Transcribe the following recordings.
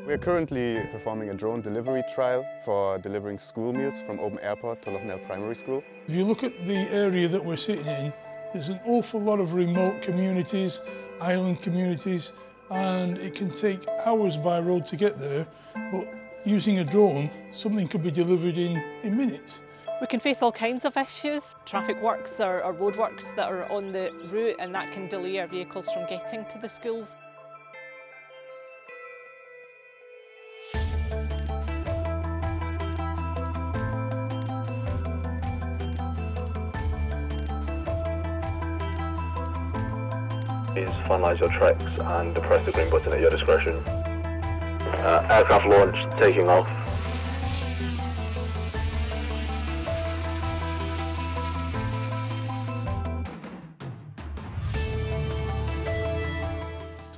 We are currently performing a drone delivery trial for delivering school meals from Oban Airport to Loughnell Primary School. If you look at the area that we're sitting in, there's an awful lot of remote communities, island communities, and it can take hours by road to get there, but using a drone, something could be delivered in minutes. We can face all kinds of issues, traffic works or road works that are on the route, and that can delay our vehicles from getting to the schools. Please finalise your treks and press the green button at your discretion. Aircraft launched, taking off.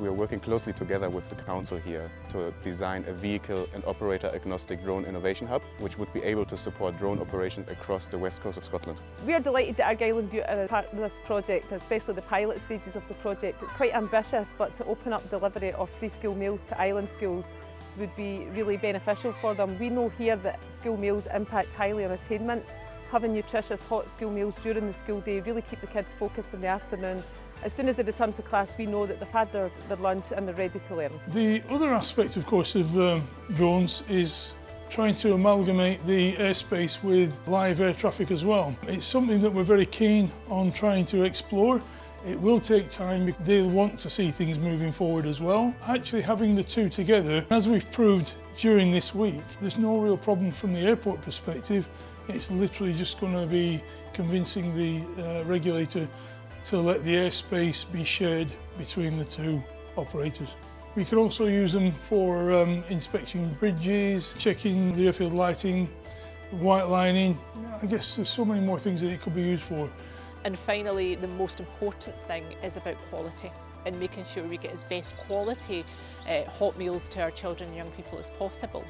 We are working closely together with the council here to design a vehicle and operator agnostic drone innovation hub, which would be able to support drone operations across the west coast of Scotland. We are delighted that Argyll and Bute are part of this project, especially the pilot stages of the project. It's quite ambitious, but to open up delivery of free school meals to island schools would be really beneficial for them. We know here that school meals impact highly on attainment. Having nutritious hot school meals during the school day really keep the kids focused in the afternoon. As soon as they return to class, we know that they've had their lunch and they're ready to learn. The other aspect, of course, of drones is trying to amalgamate the airspace with live air traffic as well. It's something that we're very keen on trying to explore. It will take time because they'll want to see things moving forward as well. Actually having the two together, as we've proved during this week, there's no real problem from the airport perspective. It's literally just going to be convincing the regulator to let the airspace be shared between the two operators. We can also use them for inspecting bridges, checking the airfield lighting, white lining. I guess there's so many more things that it could be used for. And finally, the most important thing is about quality and making sure we get as best quality hot meals to our children and young people as possible.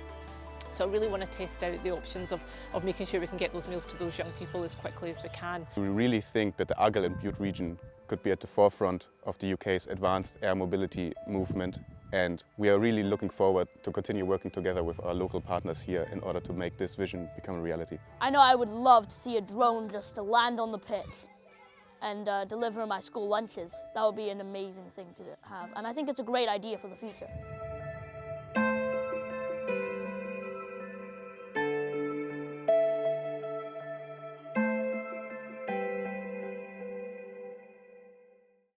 So I really want to test out the options of making sure we can get those meals to those young people as quickly as we can. We really think that the Argyll and Bute region could be at the forefront of the UK's advanced air mobility movement, and we are really looking forward to continue working together with our local partners here in order to make this vision become a reality. I know I would love to see a drone just to land on the pitch and deliver my school lunches. That would be an amazing thing to have, and I think it's a great idea for the future.